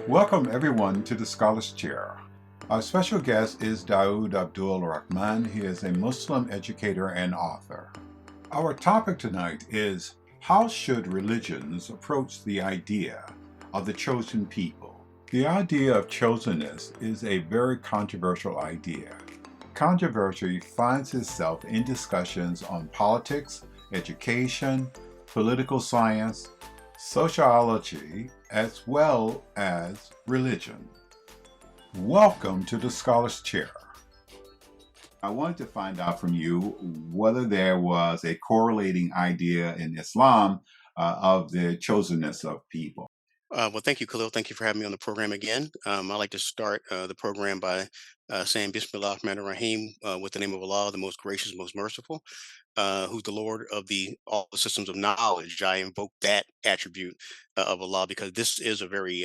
Welcome everyone to the Scholars Chair. Our special guest is Dawud Abdul Rahman. He is a Muslim educator and author. Our topic tonight is how should religions approach the idea of the chosen people? The idea of chosenness is a very controversial idea. Controversy finds itself in discussions on politics, education, political science, sociology, as well as religion. Welcome to the Scholars Chair. I wanted to find out from you whether there was a correlating idea in Islam of the chosenness of people. Well, thank you, Khalil. Thank you for having me on the program again. I'd like to start the program by saying Bismillah Rahman Rahim with the name of Allah, the most gracious, most merciful, who's the Lord of all the systems of knowledge. I invoke that attribute of Allah because this is a very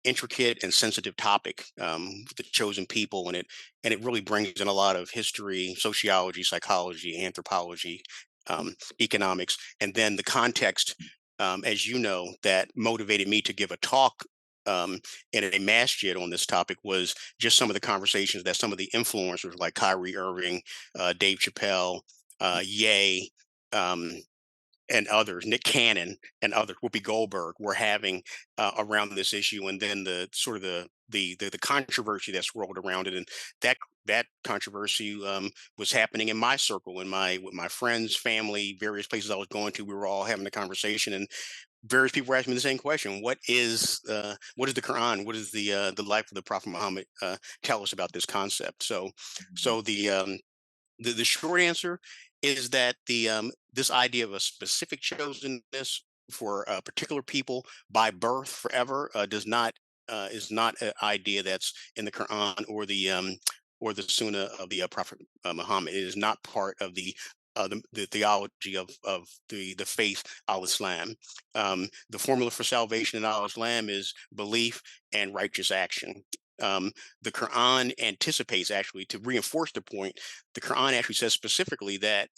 intricate and sensitive topic, the chosen people, and it really brings in a lot of history, sociology, psychology, anthropology, economics, and then the context, as you know, that motivated me to give a talk in a masjid on this topic was just some of the conversations that some of the influencers like Kyrie Irving, Dave Chappelle, Ye, um, and others, Nick Cannon and others, Whoopi Goldberg, were having around this issue, and then the sort of the controversy that swirled around it, and that controversy was happening in my circle, in my with my friends, family, various places I was going to. We were all having a conversation, and various people were asking me the same question: what is the Quran? What is the life of the Prophet Muhammad tell us about this concept? So the short answer is that this idea of a specific chosenness for particular people by birth forever does not is not an idea that's in the Quran or the Sunnah of the Prophet Muhammad. It is not part of the theology of the faith al Islam. The formula for salvation in al Islam is belief and righteous action. The Quran anticipates, actually, to reinforce the point. The Quran actually says specifically that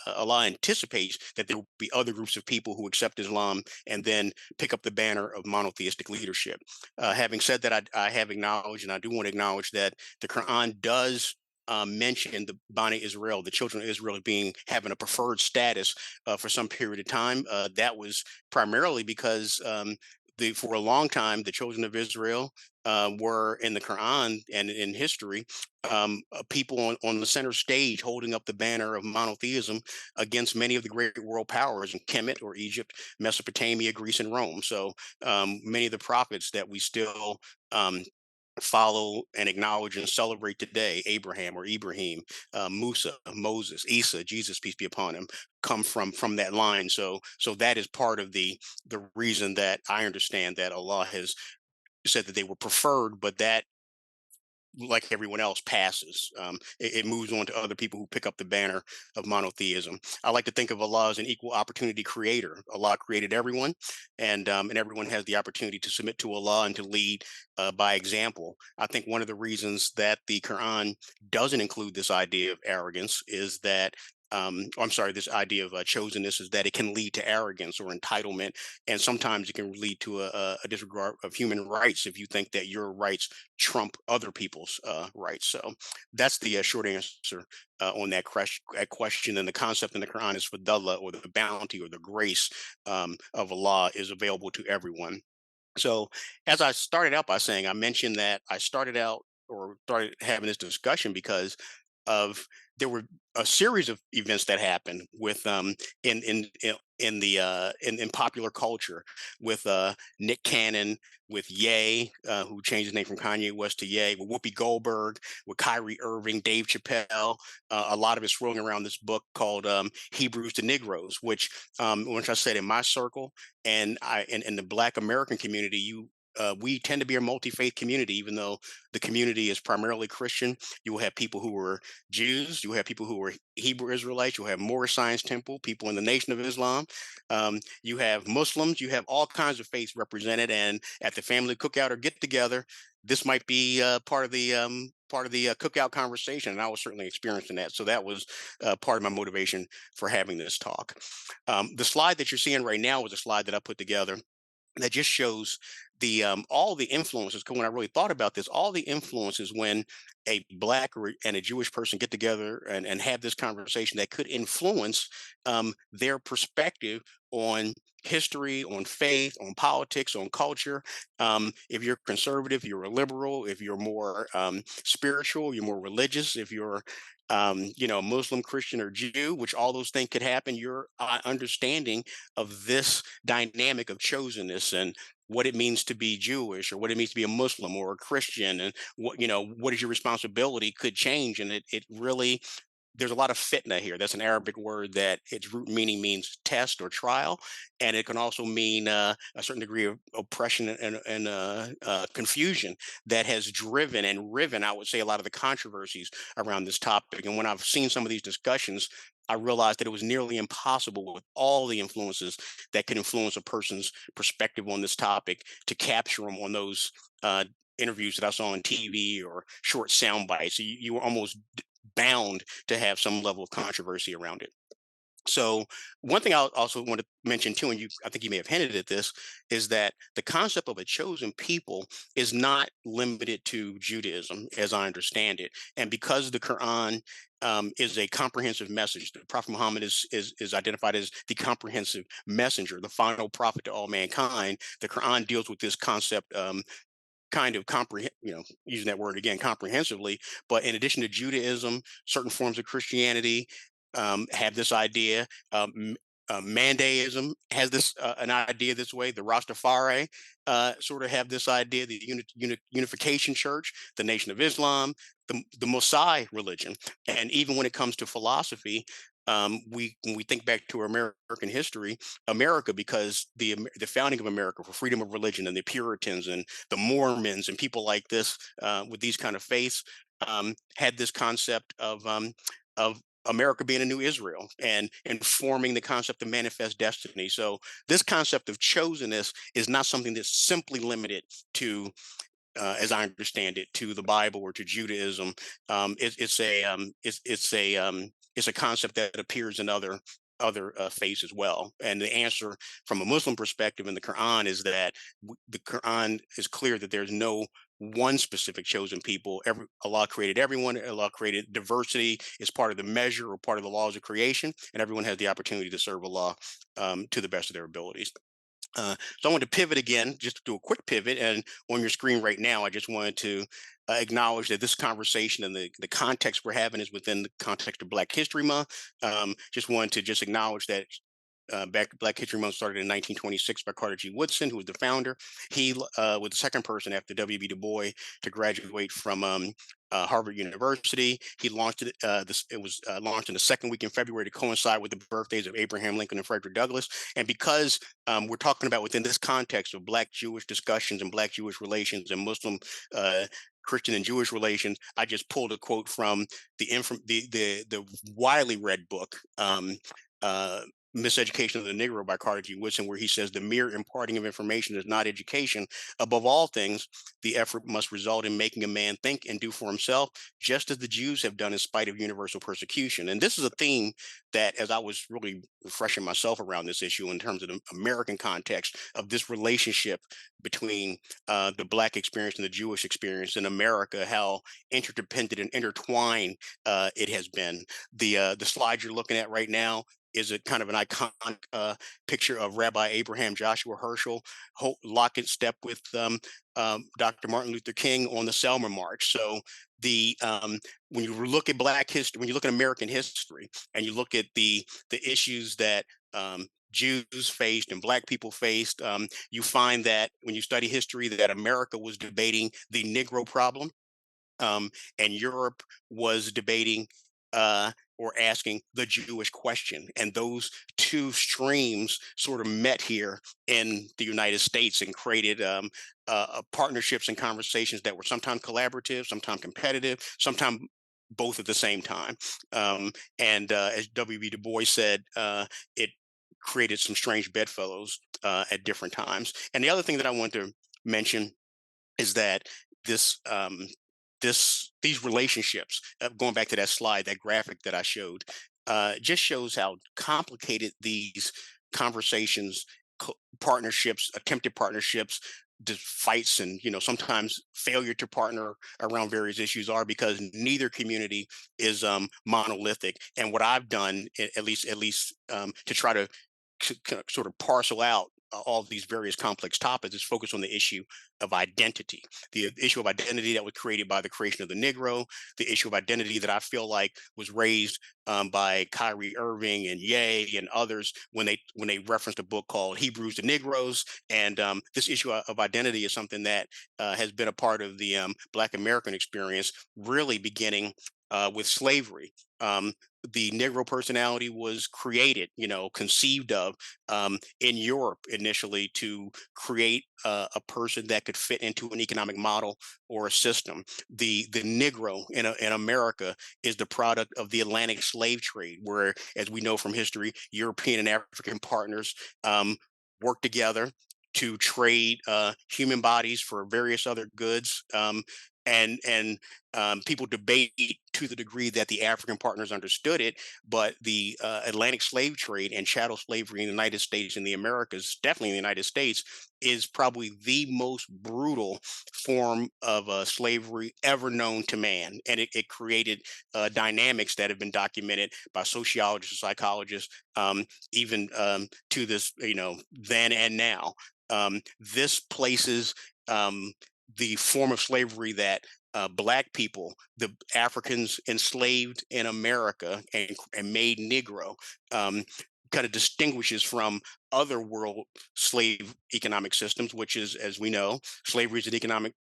Allah anticipates that there will be other groups of people who accept Islam and then pick up the banner of monotheistic leadership. Having said that, I have acknowledged, and I do want to acknowledge that the Quran does mention the Bani Israel, the children of Israel, being having a preferred status for some period of time. That was primarily because for a long time the children of Israel were in the Quran and in history people on the center stage holding up the banner of monotheism against many of the great world powers in Kemet or Egypt, Mesopotamia, Greece, and Rome. So many of the prophets that we still follow and acknowledge and celebrate today, Abraham or Ibrahim, Musa, Moses, Isa, Jesus, peace be upon him, come from that line. So that is part of the reason that I understand that Allah has said that they were preferred, but that, like everyone else, passes. It moves on to other people who pick up the banner of monotheism. I like to think of Allah as an equal opportunity creator. Allah created everyone, and everyone has the opportunity to submit to Allah and to lead by example. I think one of the reasons that the Quran doesn't include this idea of arrogance is that. I'm sorry, this idea of chosenness is that it can lead to arrogance or entitlement, and sometimes it can lead to a disregard of human rights if you think that your rights trump other people's rights. So that's the short answer on that question. And the concept in the Quran is fadallah, or the bounty or the grace of Allah is available to everyone. So as I started out by saying, I mentioned that I started out or started having this discussion because of there were a series of events that happened with in the in popular culture with Nick Cannon, with Ye, who changed his name from Kanye West to Ye, with Whoopi Goldberg, with Kyrie Irving, Dave Chappelle. A lot of it's rolling around this book called Hebrews to Negroes, which I said in my circle and in the Black American community, we tend to be a multi-faith community, even though the community is primarily Christian. You will have people who are Jews, you will have people who are Hebrew Israelites, you will have Moorish Science Temple, people in the Nation of Islam, you have Muslims, you have all kinds of faiths represented. And at the family cookout or get together, this might be part of the cookout conversation, and I was certainly experiencing that. So that was part of my motivation for having this talk. The slide that you're seeing right now was a slide that I put together that just shows the all the influences. 'Cause when I really thought about this, all the influences when a black and a Jewish person get together and have this conversation that could influence their perspective on history, on faith, on politics, on culture. If you're conservative, you're a liberal. If you're more spiritual, you're more religious. If you're Muslim, Christian, or Jew, which all those things could happen, your understanding of this dynamic of chosenness and what it means to be Jewish or what it means to be a Muslim or a Christian and what is your responsibility could change. And it really, there's a lot of fitna here. That's an Arabic word that its root meaning means test or trial, and it can also mean a certain degree of oppression and confusion that has driven and riven, I would say, a lot of the controversies around this topic. And when I've seen some of these discussions, I realized that it was nearly impossible with all the influences that could influence a person's perspective on this topic to capture them on those interviews that I saw on TV or short sound bites. You were almost bound to have some level of controversy around it. So one thing I also want to mention too, and I think you may have hinted at this, is that the concept of a chosen people is not limited to Judaism, as I understand it. And because the Quran is a comprehensive message, the Prophet Muhammad is identified as the comprehensive messenger, the final prophet to all mankind. The Quran deals with this concept kind of comprehend, using that word again comprehensively. But in addition to Judaism, certain forms of Christianity have this idea. Mandaism has this an idea this way. The Rastafari sort of have this idea. The Unification Church, the Nation of Islam, the Mosai religion, and even when it comes to philosophy, we when we think back to American history, America, because the founding of America for freedom of religion and the Puritans and the Mormons and people like this with these kind of faiths had this concept of America being a new Israel and forming the concept of manifest destiny. So this concept of chosenness is not something that's simply limited to as I understand it, to the Bible or to Judaism. It's a concept that appears in other faiths as well. And the answer from a Muslim perspective in the Quran is that the Quran is clear that there's no one specific chosen people. Allah created everyone. Allah created diversity as part of the measure or part of the laws of creation, and everyone has the opportunity to serve Allah to the best of their abilities. So I wanted to pivot again, just to do a quick pivot. And on your screen right now, I just wanted to acknowledge that this conversation and the context we're having is within the context of Black History Month. Just wanted to just acknowledge that Black History Month started in 1926 by Carter G. Woodson, who was the founder. He was the second person after W.B. Du Bois to graduate from Harvard University. He launched it. It was launched in the second week in February to coincide with the birthdays of Abraham Lincoln and Frederick Douglass. And because we're talking about within this context of Black Jewish discussions and Black Jewish relations and Muslim Christian and Jewish relations, I just pulled a quote from the widely read book. Uh, Miseducation of the Negro by Carter G. Woodson, where he says the mere imparting of information is not education. Above all things, the effort must result in making a man think and do for himself, just as the Jews have done in spite of universal persecution. And this is a theme that, as I was really refreshing myself around this issue in terms of the American context of this relationship between the Black experience and the Jewish experience in America, how interdependent and intertwined it has been. The slide you're looking at right now is a kind of an iconic picture of Rabbi Abraham Joshua Herschel lock and step with Dr. Martin Luther King on the Selma March. So the when you look at Black history, when you look at American history, and you look at the issues that Jews faced and Black people faced, you find that when you study history, that America was debating the Negro problem, and Europe was debating or asking the Jewish question. And those two streams sort of met here in the United States and created partnerships and conversations that were sometimes collaborative, sometimes competitive, sometimes both at the same time. And as W.B. Du Bois said, it created some strange bedfellows at different times. And the other thing that I want to mention is that this these relationships, going back to that slide, that graphic that I showed, just shows how complicated these conversations partnerships, attempted partnerships, fights, and sometimes failure to partner around various issues are because neither community is monolithic. And what I've done, at least to try to sort of parcel out all these various complex topics is focus on the issue of identity, the issue of identity that was created by the creation of the Negro, the issue of identity that I feel like was raised by Kyrie Irving and Ye and others when they referenced a book called Hebrews to Negroes. And this issue of identity is something that has been a part of the Black American experience, really beginning with slavery. Um, the Negro personality was created, conceived of in Europe initially to create a person that could fit into an economic model or a system. The Negro in America is the product of the Atlantic slave trade, where, as we know from history, European and African partners worked together to trade human bodies for various other goods. And people debate to the degree that the African partners understood it, but the Atlantic slave trade and chattel slavery in the United States and the Americas, definitely in the United States, is probably the most brutal form of slavery ever known to man. And it created dynamics that have been documented by sociologists and psychologists, even to this, then and now. This places the form of slavery that Black people, the Africans enslaved in America and made Negro, um, kind of distinguishes from other world slave economic systems, which is, as we know, slavery is an economic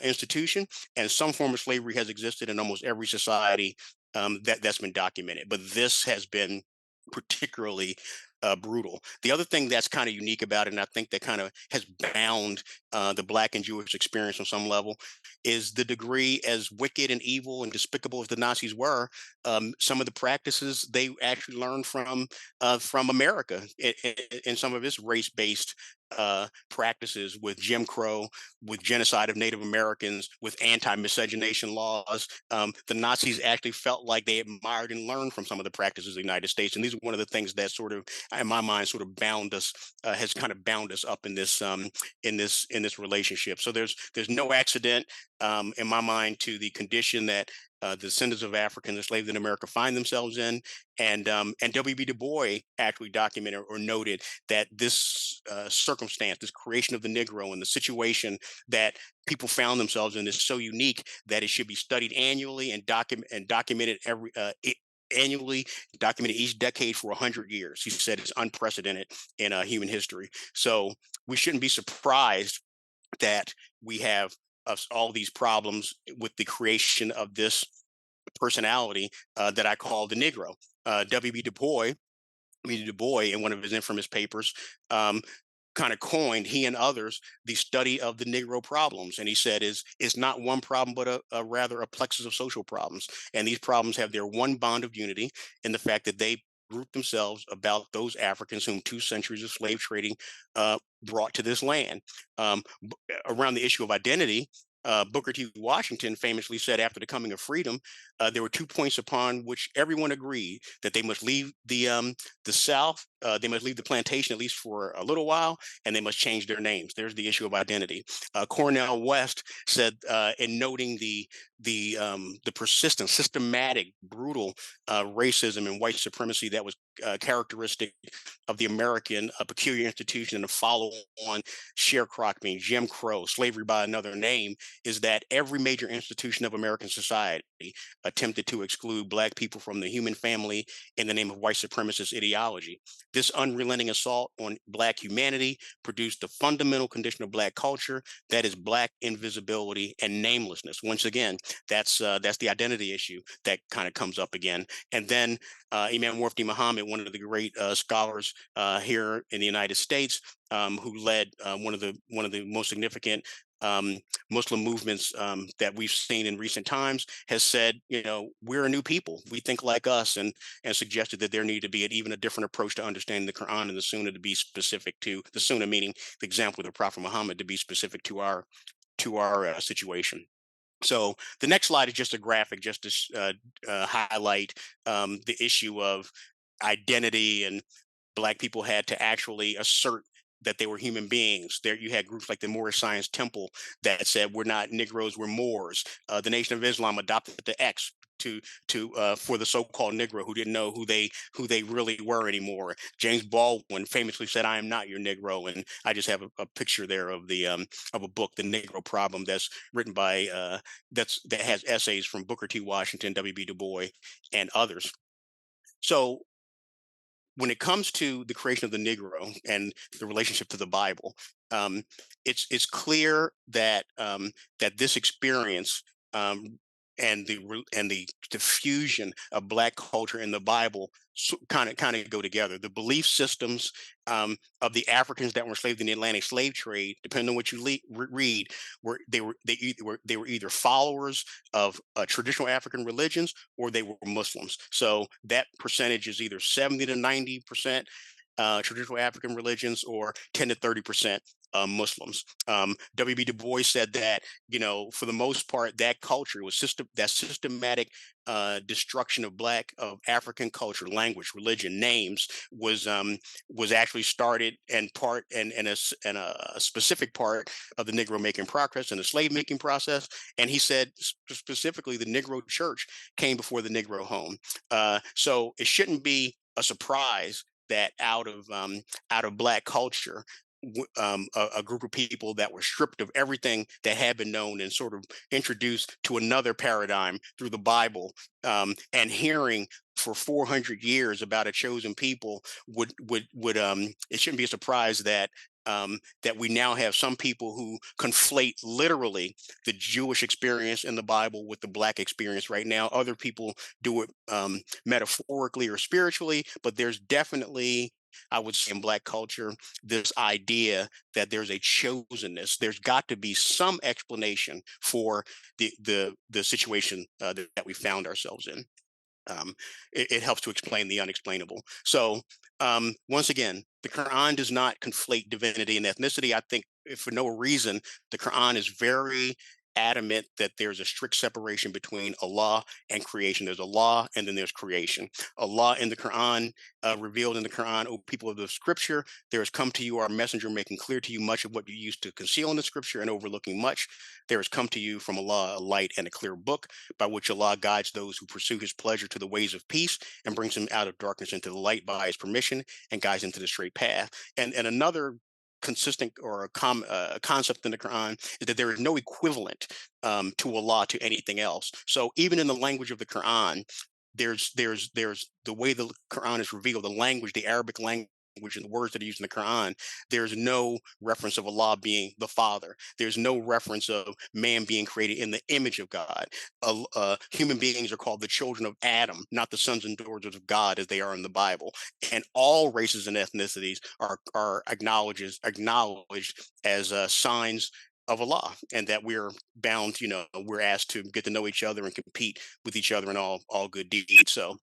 institution, and some form of slavery has existed in almost every society that's been documented. But this has been particularly brutal. The other thing that's kind of unique about it, and I think that kind of has bound the Black and Jewish experience on some level, is the degree, as wicked and evil and despicable as the Nazis were, some of the practices they actually learned from America in some of its race-based practices, with Jim Crow, with genocide of Native Americans, with anti-miscegenation laws. The Nazis actually felt like they admired and learned from some of the practices of the United States, and these are one of the things that sort of, in my mind, sort of bound us, has kind of bound us up in this relationship. So there's no accident, in my mind, to the condition that the descendants of Africans enslaved in America find themselves in. And W.B. Du Bois actually documented or noted that this circumstance, this creation of the Negro, and the situation that people found themselves in is so unique that it should be studied annually and documented annually, documented each decade for 100 years. He said it's unprecedented in human history. So we shouldn't be surprised that we have all these problems with the creation of this personality that I call the Negro. W.B. Du Bois, in one of his infamous papers, um, kind of coined, he and others, the study of the Negro problems. And he said is not one problem, but a rather a plexus of social problems. And these problems have their one bond of unity in the fact that they group themselves about those Africans whom 2 centuries of slave trading brought to this land. Around the issue of identity, Booker T. Washington famously said after the coming of freedom, there were 2 points upon which everyone agreed: that they must leave the South, they must leave the plantation at least for a little while, and they must change their names. There's the issue of identity. Cornell West said, in noting the persistent, systematic, brutal racism and white supremacy that was characteristic of the American peculiar institution and the follow-on sharecropping, Jim Crow, slavery by another name, is that every major institution of American society attempted to exclude Black people from the human family in the name of white supremacist ideology. This unrelenting assault on Black humanity produced the fundamental condition of Black culture, that is Black invisibility and namelessness. Once again, that's the identity issue that kind of comes up again. And then Imam Mufti Muhammad, one of the great scholars here in the United States, who led one of the most significant Muslim movements that we've seen in recent times, has said, we're a new people. We think like us, and suggested that there need to be even a different approach to understanding the Quran and the Sunnah, to be specific to the Sunnah, meaning the example of the Prophet Muhammad, to be specific to our situation. So the next slide is just a graphic, just to highlight the issue of identity and Black people had to actually assert that they were human beings. There you had groups like the Moorish Science Temple that said we're not Negroes, we're Moors. The Nation of Islam adopted the X to for the so-called Negro who didn't know who they really were anymore. James Baldwin famously said, "I am not your Negro," and I just have a picture there of a book, The Negro Problem, that's written by that has essays from Booker T. Washington, W.B. Du Bois, and others. So when it comes to the creation of the Negro and the relationship to the Bible, um, it's clear that that this experience um, and the diffusion of Black culture in the Bible kind of go together. The belief systems of the Africans that were enslaved in the Atlantic slave trade, depending on what you read, they were either followers of traditional African religions or they were Muslims. So that percentage is either 70 to 90% traditional African religions or 10 to 30% Muslims. W.B. Du Bois said that, for the most part, that culture was that systematic destruction of of African culture, language, religion, names was actually started and a specific part of the Negro making progress and the slave making process. And he said specifically the Negro church came before the Negro home. So it shouldn't be a surprise that out of Black culture, a group of people that were stripped of everything that had been known and sort of introduced to another paradigm through the Bible, and hearing for 400 years about a chosen people would it shouldn't be a surprise that we now have some people who conflate literally the Jewish experience in the Bible with the Black experience right now. Other people do it metaphorically or spiritually, but there's definitely, I would say, in Black culture, this idea that there's a chosenness. There's got to be some explanation for the situation that we found ourselves in. Um, it helps to explain the unexplainable. So, once again, the Quran does not conflate divinity and ethnicity. I think, if for no reason, the Quran is very adamant that there's a strict separation between Allah and creation. There's Allah and then there's creation. Allah in the Quran, revealed in the Quran, "O people of the scripture, there has come to you our messenger, making clear to you much of what you used to conceal in the scripture and overlooking much. There has come to you from Allah a light and a clear book, by which Allah guides those who pursue his pleasure to the ways of peace and brings them out of darkness into the light by his permission and guides them to the straight path." And another consistent or concept in the Quran is that there is no equivalent to Allah to anything else. So even in the language of the Quran, there's the way the Quran is revealed, the language, the Arabic language, and the words that are used in the Quran. There's no reference of Allah being the Father. There's no reference of man being created in the image of God. Human beings are called the children of Adam, not the sons and daughters of God as they are in the Bible. And all races and ethnicities are acknowledged as signs of Allah, and that we're bound, we're asked to get to know each other and compete with each other in all good deeds. So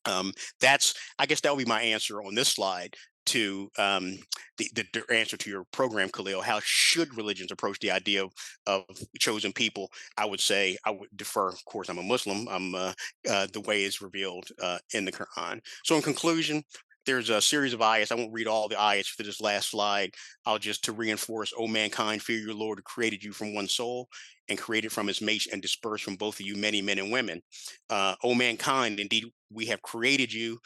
um, that's, I guess, that would be my answer on this slide to the answer to your program, Khalil. How should religions approach the idea of chosen people? I would say I would defer. Of course, I'm a Muslim. I'm the way it's revealed in the Quran. So, in conclusion, there's a series of ayats. I won't read all the ayats for this last slide. I'll just to reinforce, "O mankind, fear your Lord who created you from one soul and created from his mate and dispersed from both of you many men and women. O mankind, indeed we have created you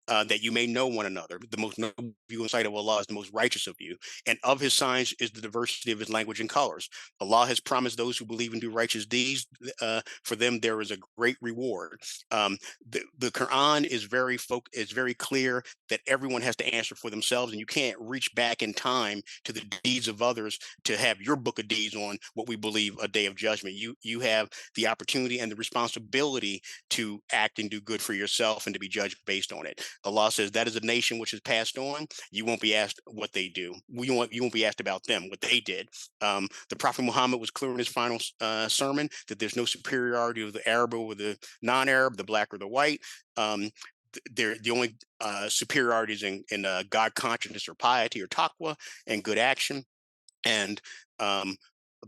that you may know one another. The most noble view in sight of Allah is the most righteous of you. And of his signs is the diversity of his language and colors. Allah has promised those who believe and do righteous deeds, for them there is a great reward." The Quran is very clear that everyone has to answer for themselves, and you can't reach back in time to the deeds of others to have your book of deeds on what we believe a day of judgment. You have the opportunity and the responsibility to act and do good for yourself and to be judged based on it. Allah says that is a nation which has passed on. You won't be asked what they do. You won't be asked about them, what they did. The Prophet Muhammad was clear in his final sermon that there's no superiority of the Arab over the non-Arab, the black or the white. Um, the only superiorities in God consciousness or piety or taqwa and good action. And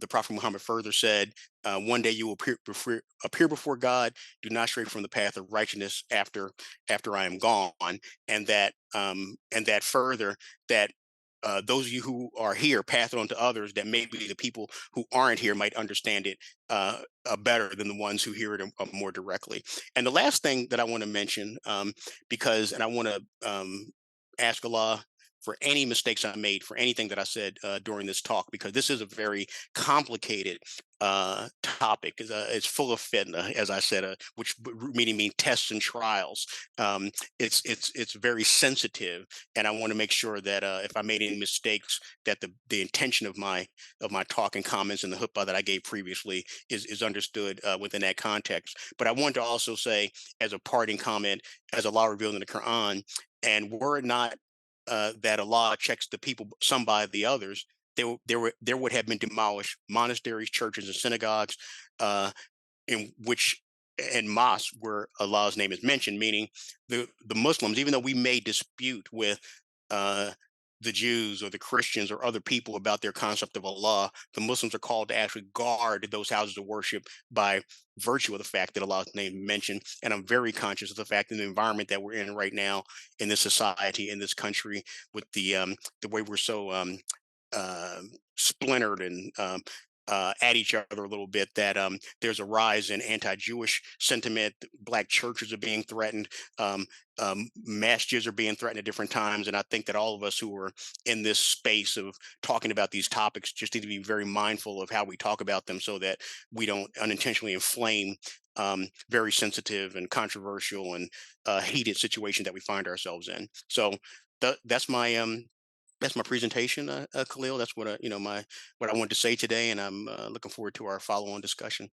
the Prophet Muhammad further said, "One day you will appear before God. Do not stray from the path of righteousness after I am gone." And that further that. Those of you who are here, pass it on to others that maybe the people who aren't here might understand it better than the ones who hear it more directly. And the last thing that I want to mention, and I want to ask Allah for any mistakes I made, for anything that I said during this talk, because this is a very complicated topic. It's full of fitna, as I said, which meaning tests and trials. It's very sensitive, and I want to make sure that if I made any mistakes, that the intention of my talk and comments and the huppah that I gave previously is understood within that context. But I want to also say, as a parting comment, as Allah revealed in the Quran, and were it not that Allah checks the people some by the others, there would have been demolished monasteries, churches, and synagogues, uh, in which and mosques where Allah's name is mentioned, meaning the Muslims, even though we may dispute with uh, the Jews or the Christians or other people about their concept of Allah, the Muslims are called to actually guard those houses of worship by virtue of the fact that Allah's name is mentioned. And I'm very conscious of the fact in the environment that we're in right now, in this society, in this country, with the way we're so uh, splintered and at each other a little bit, that there's a rise in anti-Jewish sentiment. Black churches are being threatened. Masjids are being threatened at different times. And I think that all of us who are in this space of talking about these topics just need to be very mindful of how we talk about them so that we don't unintentionally inflame very sensitive and controversial and heated situation that we find ourselves in. So that's my presentation, Khalil. That's what what I wanted to say today, and I'm looking forward to our follow-on discussion.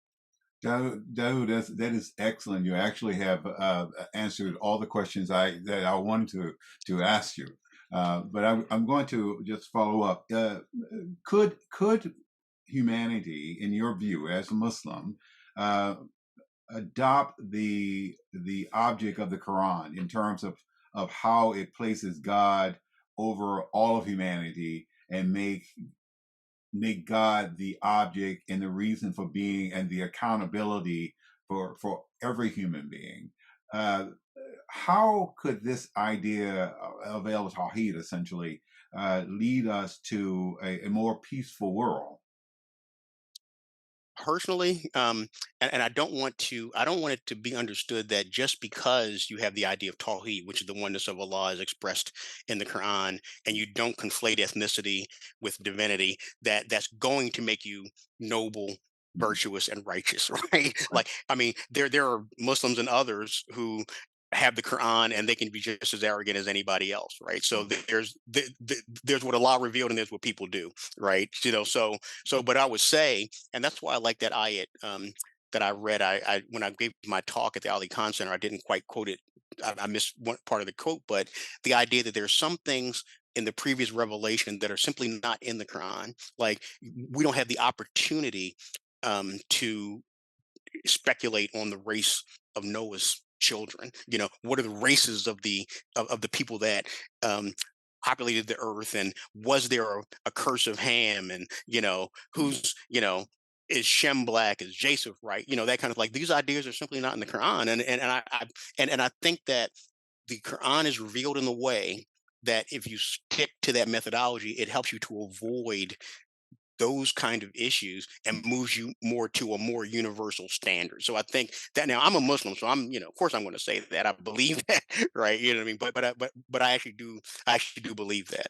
Dawud, that is excellent. You actually have answered all the questions that I wanted to ask you. But I'm going to just follow up. Could humanity, in your view, as a Muslim, uh, adopt the object of the Quran in terms of how it places God over all of humanity and make God the object and the reason for being and the accountability for every human being? Uh, how could this idea of El Tawheed essentially lead us to a more peaceful world? Personally, and I don't want it to be understood that just because you have the idea of Tawheed, which is the oneness of Allah, is expressed in the Quran, and you don't conflate ethnicity with divinity, that's going to make you noble, Mm, virtuous, and righteous, right? right. Like, I mean, there are Muslims and others who have the Quran and they can be just as arrogant as anybody else, right? So there's what Allah revealed and there's what people do, right? But I would say, and that's why I like that ayat that I read. I when I gave my talk at the Ali Khan Center, I didn't quite quote it. I missed one part of the quote, but the idea that there's some things in the previous revelation that are simply not in the Quran. Like, we don't have the opportunity to speculate on the race of Noah's children. What are the races of the people that um, populated the earth, and was there a curse of Ham, and Mm, who's is Shem black, is Japheth right? That kind of, like, these ideas are simply not in the Quran, and I think that the Quran is revealed in the way that if you stick to that methodology, it helps you to avoid those kind of issues and moves you more to a more universal standard. So I think that, now I'm a Muslim, so of course I'm going to say that I believe that, right? You know what I mean? But I actually do believe that.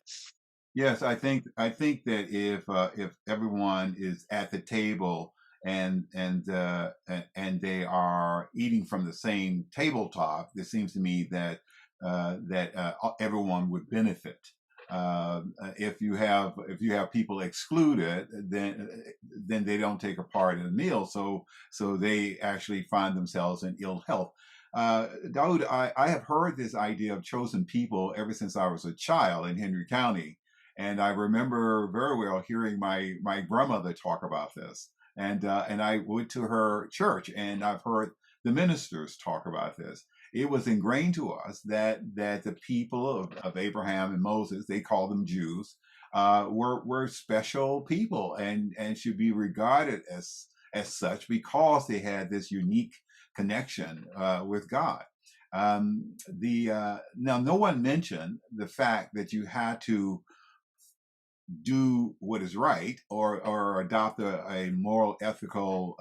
Yes, I think that if everyone is at the table and they are eating from the same tabletop, it seems to me that everyone would benefit. If you have people excluded, then they don't take a part in the meal, so they actually find themselves in ill health. Dawood, I have heard this idea of chosen people ever since I was a child in Henry County, and I remember very well hearing my grandmother talk about this, and I went to her church, and I've heard the ministers talk about this. It was ingrained to us that the people of Abraham and Moses, they call them Jews, were special people and should be regarded as such because they had this unique connection with God. Now, no one mentioned the fact that you had to do what is right or adopt a moral ethical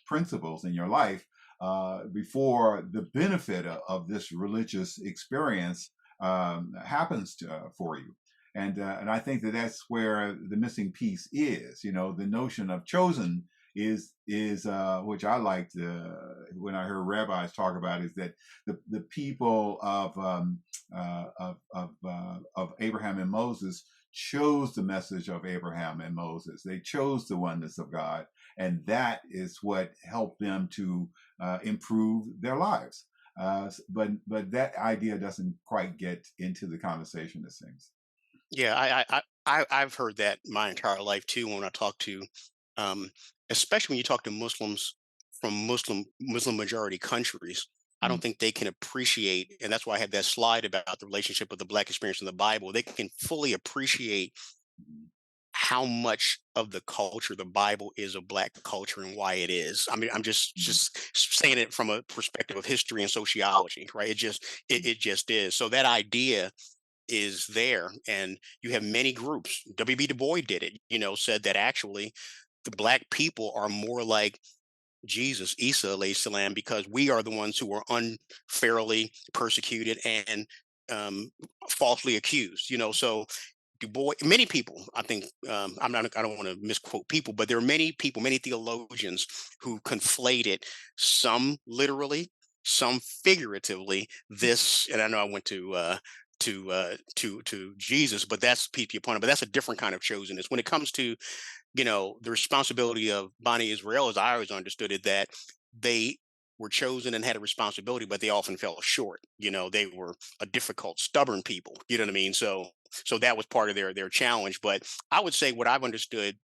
principles in your life before the benefit of this religious experience happens for you. And I think that that's where the missing piece is. You know, the notion of chosen is which I liked when I heard rabbis talk about, is that the people of Abraham and Moses chose the message of Abraham and Moses. They chose the oneness of God, and that is what helped them to improve their lives. But that idea doesn't quite get into the conversation, it seems. Yeah, I've heard that my entire life too. When I talk to, um, especially when you talk to Muslims from Muslim majority countries, I don't Mm, think they can appreciate, and that's why I had that slide about the relationship of the Black experience in the Bible. They can fully appreciate mm, how much of the culture the Bible is a Black culture and why it is. I mean, I'm mm, just saying it from a perspective of history and sociology, right? It just is. So that idea is there, and you have many groups. W.B. Du Bois did it, said that actually the Black people are more like Jesus, Isa alayhi salam, because we are the ones who are unfairly persecuted and um, falsely accused. So Du Bois, many people, I think, I don't want to misquote people, but there are many people, many theologians who conflated, some literally, some figuratively. This, and I know I went to Jesus, but that's your point. But that's a different kind of chosenness. When it comes to the responsibility of Bani Israel, as I always understood it, that they were chosen and had a responsibility, but they often fell short. They were a difficult, stubborn people. You know what I mean? So that was part of their challenge. But I would say what I've understood,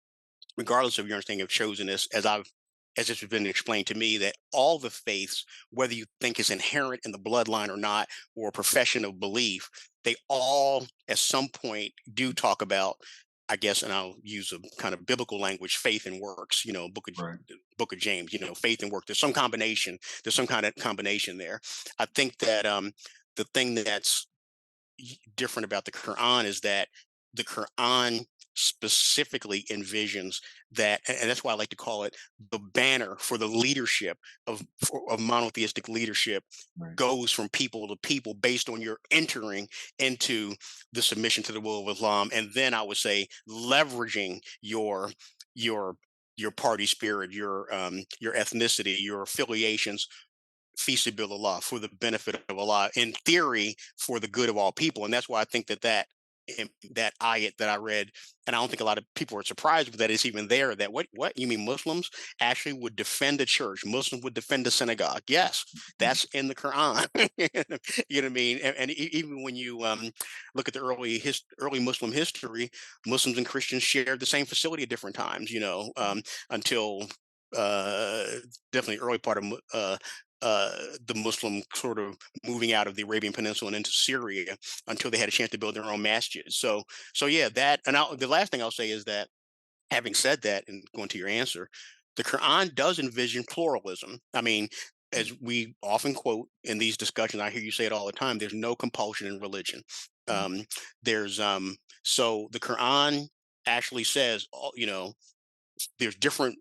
regardless of your understanding of chosenness, as it's been explained to me, that all the faiths, whether you think it's inherent in the bloodline or not, or a profession of belief, they all at some point do talk about, I guess, and I'll use a kind of biblical language, faith and works, right. book of James, faith and work. There's some combination, there's some kind of combination there. I think that the thing that's different about the Quran is that the Quran specifically envisions that, and that's why I like to call it the banner for the leadership of monotheistic leadership, Right. goes from people to people based on your entering into the submission to the will of Islam, and then I would say leveraging your your party spirit, your ethnicity, your affiliations, feasibility for the benefit of Allah, in theory, for the good of all people. And that's why I think that ayat that I read, and I don't think a lot of people are surprised with that, it's even there. That what you mean Muslims actually would defend the church, Muslims would defend the synagogue? Yes, Mm, that's in the Quran. You know what I mean? And even when you look at the early Muslim history, Muslims and Christians shared the same facility at different times. Until uh, definitely early part of the Muslim sort of moving out of the Arabian Peninsula and into Syria, until they had a chance to build their own masjids. So yeah, that. And the last thing I'll say is that, having said that, and going to your answer, the Quran does envision pluralism. I mean, mm, as we often quote in these discussions, I hear you say it all the time. There's no compulsion in religion. mm, Um, there's so the Quran actually says, there's different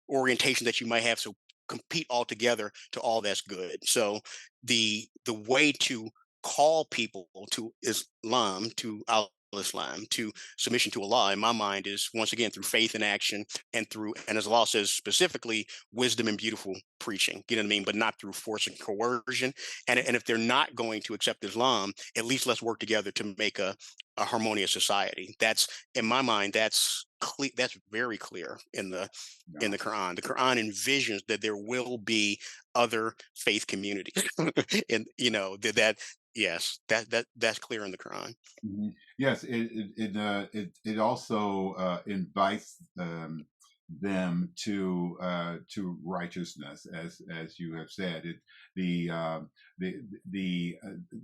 orientation that you might have, so compete all together to all that's good. So the way to call people to Islam, to Islam, to submission to Allah, in my mind, is once again through faith and action, and as Allah says specifically, wisdom and beautiful preaching. You know what I mean? But not through force and coercion. And if they're not going to accept Islam, at least let's work together to make a harmonious society. That's, in my mind, that's very clear in yeah. the Quran. The Quran envisions that there will be other faith communities, and yes, that's clear in the Quran. Mhm. Yes, it also invites. them to righteousness, as you have said. The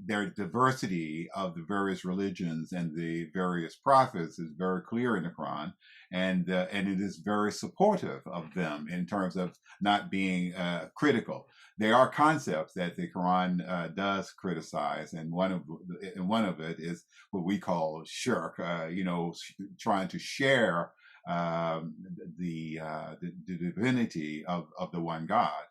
their diversity of the various religions and the various prophets is very clear in the Quran, and it is very supportive of them in terms of not being critical. There are concepts that the Quran does criticize, and one of it is what we call shirk. Trying to share the divinity of the one God.